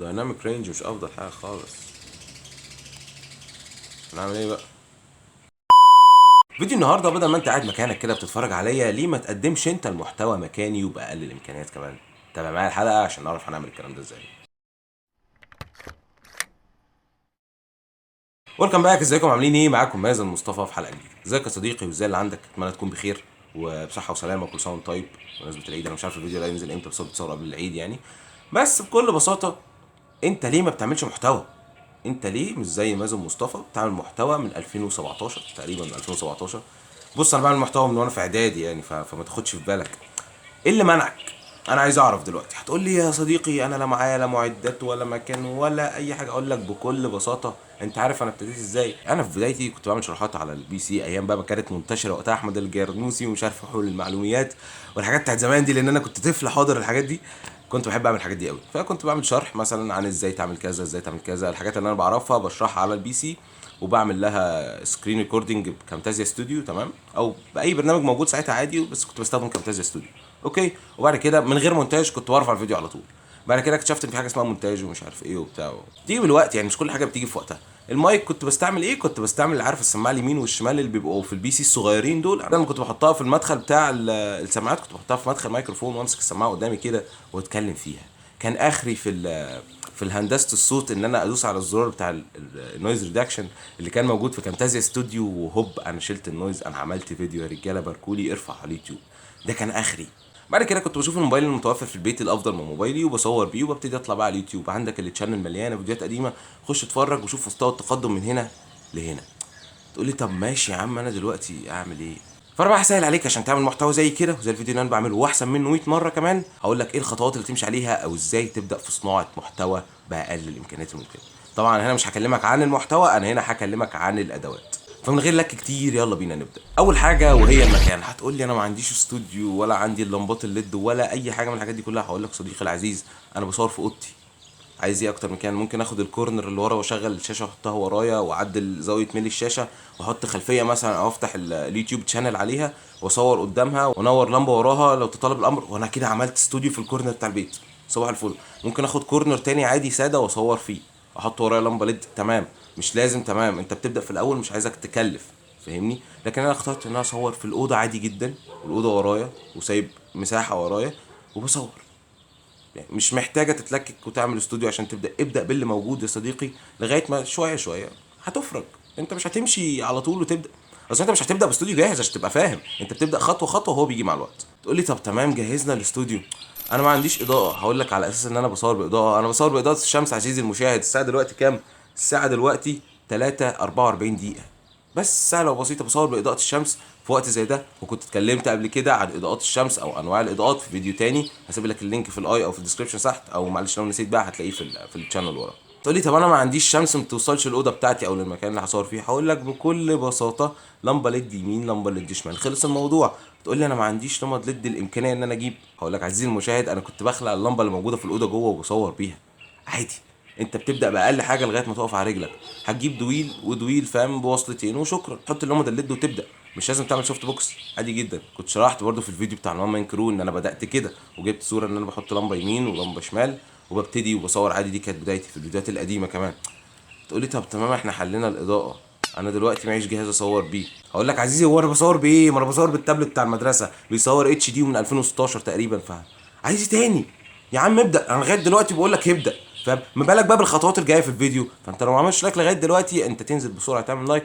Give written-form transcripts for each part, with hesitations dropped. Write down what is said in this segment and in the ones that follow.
دايناميك رينج مش افضل حاجه خالص. هنعمل ايه بقى؟ فيديو النهارده بدل ما انت قاعد مكانك كده بتتفرج عليا، ليه ما تقدمش انت المحتوى مكاني وباقل الامكانيات كمان؟ تابع معايا الحلقه عشان نعرف هنعمل الكلام ده ازاي. ويلكم باك، ازيكم عاملين ايه؟ معاكم مازن مصطفى في حلقه جديده. ازيك يا صديقي وازاي اللي عندك؟ اتمنى تكون بخير وبصحه وسلامه وكل سنه وانت طيب. بمناسبه العيد، انا مش عارف الفيديو ده ينزل امتى، بس هو بيتصور قبل العيد يعني. بس بكل بساطه، انت ليه ما بتعملش محتوى؟ انت ليه مش زي مازن مصطفى بتعمل محتوى من 2017 تقريبا، من 2017؟ بص، انا بعمل محتوى من وانا في اعدادي يعني، فما تاخدش في بالك. ايه اللي منعك؟ انا عايز اعرف دلوقتي. هتقول لي يا صديقي انا لا معايا لا معدات ولا مكان ولا اي حاجه. اقول لك بكل بساطه، انت عارف انا ابتديت ازاي؟ انا في بدايتي كنت بعمل شروحات على البي سي، ايام بقى ما كانت منتشره وقتها احمد الجرنوسي ومش عارف حول المعلومات والحاجات بتاعت زمان دي، لان انا كنت طفل حاضر الحاجات دي. كنت بحب اعمل الحاجات دي قوي، فكنت بعمل شرح مثلا عن ازاي تعمل كذا، ازاي تعمل كذا، الحاجات اللي انا بعرفها بشرحها على البي سي، وبعمل لها سكرين ريكوردنج بكامتازيا ستوديو، تمام، او باي برنامج موجود ساعتها عادي، بس كنت بستخدم كامتازيا ستوديو. اوكي، وبعد كده من غير مونتاج كنت برفع الفيديو على طول. بعد كده اكتشفت ان في حاجه اسمها مونتاج ومش عارف ايه وبتاع، بتيجي بالوقت يعني، مش كل حاجه بتيجي في وقتها. المايك كنت بستعمل ايه؟ كنت بستعمل، عارف السماعه اليمين والشمال اللي بيبقوا في البي سي الصغيرين دول؟ انا لما كنت بحطها في المدخل بتاع السماعات، كنت بحطها في مدخل ميكروفون وامسك السماعه قدامي كده واتكلم فيها. كان اخري في الهندسه الصوت ان انا ادوس على الزرار بتاع النويز ريدكشن اللي كان موجود في كامتازيا ستوديو، وهوب انا شلت النويز، انا عملت فيديو يا رجاله باركولي ارفع على اليوتيوب. ده كان اخري. بعد كده كنت بشوف الموبايل المتوفر في البيت الافضل من موبايلي وبصور بيه وببتدي اطلع بقى على اليوتيوب. عندك التشانل مليانه فيديوهات قديمه، خش اتفرج وشوف مستوى التقدم من هنا لهنا. تقول لي طب ماشي يا عم، انا دلوقتي اعمل ايه؟ فانا بقى هسهل عليك عشان تعمل محتوى زي كده وزي الفيديو اللي انا بعمله واحسن منه 100 مره كمان. هقول لك ايه الخطوات اللي تمشي عليها، او ازاي تبدا في صناعه محتوى باقل الامكانيات الممكنه. طبعا هنا مش هكلمك عن المحتوى، انا هنا هكلمك عن الادوات. فمن غير لك كتير يلا بينا نبدا. اول حاجه وهي المكان. هتقول لي انا ما عنديش استوديو ولا عندي اللمبات الليد ولا اي حاجه من الحاجات دي كلها. هقول لك صديقي العزيز، انا بصور في اوضتي. عايز ايه اكتر من كده؟ ممكن اخد الكورنر اللي ورا واشغل الشاشه واحطها ورايا واعدل زاويه ميل الشاشه واحط خلفيه مثلا، او افتح اليوتيوب تشانل عليها واصور قدامها وانور لمبه وراها لو تطلب الامر، وانا كده عملت استوديو في الكورنر بتاع البيت. صباح الفل. ممكن اخد كورنر تاني عادي ساده واصور فيه، احط ورايا لمبه ليد، تمام. مش لازم، تمام، انت بتبدا في الاول مش عايزك تكلف، فاهمني؟ لكن انا اخترت ان انا اصور في الاوضه عادي جدا، والاوضه ورايا وسايب مساحه ورايا وبصور. يعني مش محتاجه تتلكك وتعمل استوديو عشان تبدا. ابدا باللي موجود يا صديقي لغايه ما شويه شويه هتفرج. انت مش هتمشي على طول وتبدا. اصل انت مش هتبدا باستوديو جاهز عشان تبقى فاهم، انت بتبدا خطوه خطوه وهو بيجي مع الوقت. تقول لي طب تمام جهزنا الاستوديو، انا ما عنديش اضاءه. هقول لك على اساس ان انا بصور باضاءه. انا بصور باضاءه الشمس عزيزي المشاهد. الساعه دلوقتي كام؟ الساعه دلوقتي 3:44 دقيقه. بس سهله وبسيطه، بصور باضاءه الشمس في وقت زي ده. وكنت اتكلمت قبل كده عن اضاءات الشمس او انواع الاضاءات في فيديو تاني، هسيب لك اللينك في الاي او في الديسكربشن تحت، او معلش لو نسيت بقى هتلاقيه في الشانل ورا. تقول لي طب انا ما عنديش شمس ما توصلش الاوضه بتاعتي او للمكان اللي هصور فيه. هقول لك بكل بساطه، لمبه ليد يمين لمبه ليد شمال، خلص الموضوع. تقول لي انا ما عنديش لمبه ليد الامكانيه ان انا اجيب. هقول لك عزيزي المشاهد، انا كنت بخلع اللمبه اللي موجوده في الاوضه جوه وبصور بيها عادي. انت بتبدا باقل حاجه لغايه ما تقف على رجلك. هتجيب دويل ودويل فاهم بوصلتين وشكرا، تحط اللمبه الليد وتبدا. مش لازم تعمل سوفت بوكس، عادي جدا. كنت شرحت برضو في الفيديو بتاع الوان مان كرو ان انا بدات كده، وجبت صوره ان انا بحط لمبه يمين ولمبه شمال وببتدي وبصور عادي. دي كانت بدايتي في الفيديوهات القديمه كمان. تقولي طب تمام احنا حلينا الاضاءه، انا دلوقتي معيش جهاز اصور بيه. هقول لك عزيزي، هو انا بصور بايه؟ ما انا بصور بالتابلت بتاع المدرسه، بيصور اتش دي من 2016 تقريبا. فاهم؟ عايز إيه تاني؟ يا عم ابدا، انا لغايه دلوقتي بقول لك ابدا. فاهم؟ ما بالك بقى بالخطوات الجايه في الفيديو؟ فانت لو ما عملتش لايك لغايه دلوقتي، انت تنزل بسرعه تعمل لايك،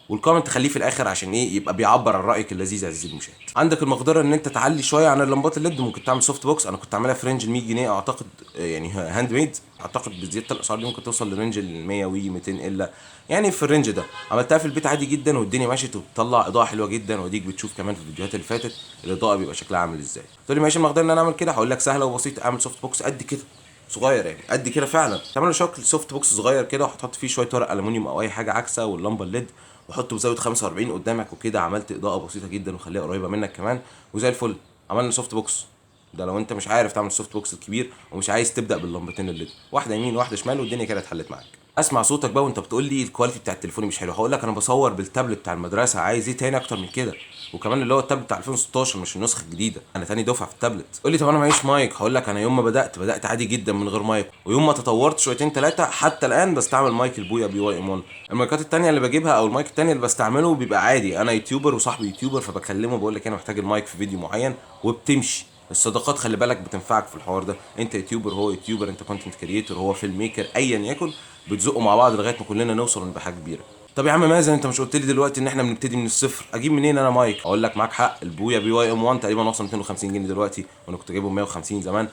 والكومنت خليه في الاخر عشان ايه؟ يبقى بيعبر عن رايك اللذيذ يا عزيزي المشاهد. عندك المقدره ان انت تعلي شويه عن اللمبات الليد، ممكن تعمل سوفت بوكس. انا كنت عاملها في رينج ال 100 جنيه اعتقد، يعني هاند ميد. اعتقد بزياده الاسعار دي ممكن توصل لرينج ال 100 و 200 الا، يعني في الرينج ده. عملتها في البيت عادي جدا والدنيا مشيت وبتطلع اضاءه حلوه جدا، واديك بتشوف كمان في الفيديوهات اللي فاتت الاضاءه بيبقى شكلها عامل ازاي. تقول لي ماشي المقدره ان انا اعمل كده؟ هقول لك سهله وبسيطه. اعمل سوفت بوكس قد كده، صغير يعني قد كده فعلا. تعمل له شكل سوفت بوكس صغير كده، وهتحط فيه شويه ورق الومنيوم او اي حاجه عكسه واللمبه الليد، وحطه بزاويه 45 قدامك، وكده عملت اضاءه بسيطه جدا وخليها قريبه منك كمان، وزي الفل. عملنا سوفت بوكس. ده لو انت مش عارف تعمل السوفت بوكس الكبير ومش عايز تبدا باللمبتين الليد، واحده يمين واحده شمال، والدنيا كده اتحلت معاك. اسمع صوتك بقى وانت بتقول لي الكواليتي بتاع التليفون مش حلو. هقول لك انا بصور بالتابلت بتاع المدرسه، عايز ايه تاني اكتر من كده؟ وكمان اللي هو التابلت بتاع 2016 مش النسخه الجديده، انا تاني دفعه في التابلت. قول لي طب انا معيش مايك، هقول لك انا يوم ما بدات عادي جدا من غير مايك، ويوم ما تطورت شويتين ثلاثه حتى الان بستعمل مايك البويا بي واي ام 1. المايكات التانية اللي بجيبها او المايك التاني اللي بستعمله بيبقى عادي، انا يوتيوبر وصاحبي يوتيوبر فبكلمه بقول لك انا محتاج المايك في فيديو معين وبتمشي. الصداقات خلي بالك بتنفعك في الحوار ده، انت يوتيوبر هو يوتيوبر، انت كونتنت كريتور هو فيلم ميكر، ايا يكن بتزقوا مع بعض لغايه ما كلنا نوصل ونبقى حاجه كبيره. طب يا عم مازن انت مش قلت لي دلوقتي ان احنا بنبتدي من الصفر؟ اجيب منين انا مايك؟ اقول لك معاك حق، البويا بي واي ام 1 تقريبا وصل 250 جنيه دلوقتي، وانا كنت جايبه 150 زمان.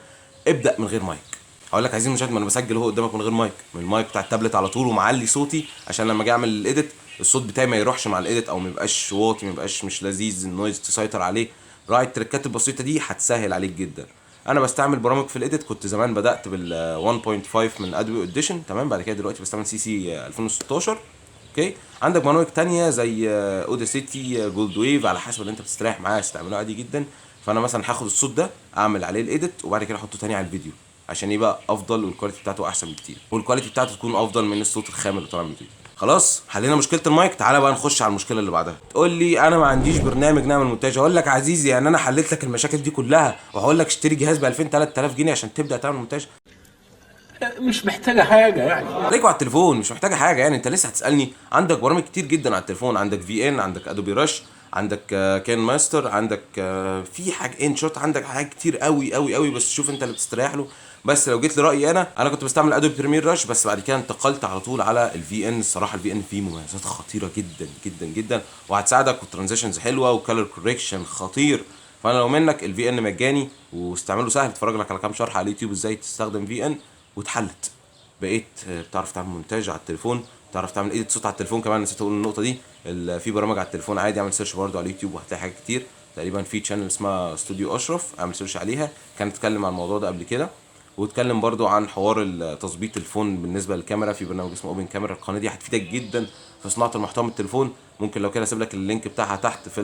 ابدا من غير مايك. هقول لك عايزين مشاهد، ما انا بسجل اهو قدامك من غير مايك، من المايك بتاع التابلت على طول ومعلي صوتي عشان لما اجي اعمل الايديت الصوت بتاعي ما يروحش مع الايديت او ما يبقاش واطي، ما يبقاش مش لذيذ، النويز تسيطر عليه. راعي التريكات البسيطه دي هتسهل عليك جدا. انا بستعمل برامج في الايديت، كنت زمان بدات بال 1.5 من ادوبي اوديشن تمام، بعد كده دلوقتي بستعمل سي سي 2016. اوكي، عندك برامج تانية زي اوداسيتي، جولد ويف، على حسب اللي انت بتستريح معاه استعمله عادي جدا. فانا مثلا هاخد الصوت ده اعمل عليه الايديت وبعد كده احطه تاني على الفيديو عشان يبقى افضل والكواليتي بتاعته احسن بكتير، والكواليتي بتاعته تكون افضل من الصوت الخام اللي طالع من الفيديو. خلاص حلينا مشكله المايك، تعالى بقى نخش على المشكله اللي بعدها. تقول لي انا ما عنديش برنامج نعمل مونتاج، اقول لك عزيزي يعني انا حليت لك المشاكل دي كلها وهقول لك اشتري جهاز ب 2000 3000 جنيه عشان تبدا تعمل مونتاج؟ مش محتاجة حاجة يعني. عليكوا على التليفون مش محتاجه حاجه يعني. انت لسه هتسالني؟ عندك برامج كتير جدا على التليفون، عندك في ان، عندك ادوبي رش، عندك كان ماستر، عندك في حاجه ان شوت، عندك حاجات كتير قوي قوي قوي، بس شوف انت اللي بتستريح له. بس لو جيت لرايي انا كنت بستعمل ادوبي بريمير رش، بس بعد كده انتقلت على طول على الفي ان. الصراحه الفي ان فيه مميزات خطيره جدا جدا جدا وهتساعدك، والترانزيشنز حلوه وكالر كوريكشن خطير. فانا لو منك الفي ان مجاني واستعمله سهل، اتفرج لك على كام شرح على اليوتيوب ازاي تستخدم في ان واتحلت. بقيت بتعرف تعمل مونتاج على التليفون، بتعرف تعمل ايديت صوت على التليفون كمان، نسيت اقول النقطه دي. في برامج على التليفون عادي، اعمل سيرش برده على اليوتيوب وهتلاقي حاجات كتير. تقريبا في تشانل اسمها استوديو اشرف، اعمل سيرش عليها، كان اتكلم عن الموضوع ده قبل كده. واتكلم برضو عن حوار تظبيط الفون بالنسبه للكاميرا، في برنامج اسمه اوبن كاميرا. القناه دي هتفيدك جدا في صناعه المحتوى من التليفون. ممكن لو كده اسيب لك اللينك بتاعها تحت في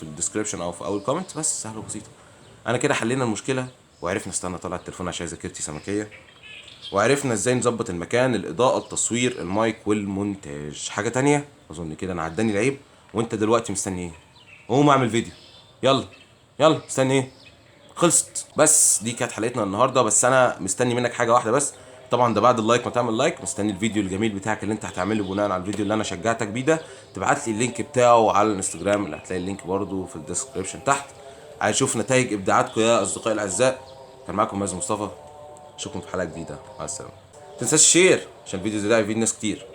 الديسكربشن او في اول كومنت. بس سهله وبسيطه. انا كده حلينا المشكله وعرفنا استنى طلع التليفون عشان ذاكرتي سمكيه، وعرفنا ازاي نظبط المكان، الاضاءة، التصوير، المايك والمونتاج. حاجة تانية اظن كده انا عداني العيب. وانت دلوقتي مستني ايه؟ قوم اعمل فيديو، يلا يلا مستني ايه؟ خلصت. بس دي كانت حلقتنا النهارده، بس انا مستني منك حاجه واحده بس. طبعا ده بعد اللايك ما تعمل لايك، مستني الفيديو الجميل بتاعك اللي انت هتعمله بناء على الفيديو اللي انا شجعتك بيه ده، تبعت لي اللينك بتاعه على الانستجرام اللي هتلاقي اللينك برده في الديسكربشن تحت. عايز اشوف نتائج ابداعاتكم يا اصدقائي الاعزاء. كان معاكم مازن مصطفى، اشوفكم في حلقه جديده، مع السلامه. متنساش الشير عشان الفيديو ده يفيد ناس كتير.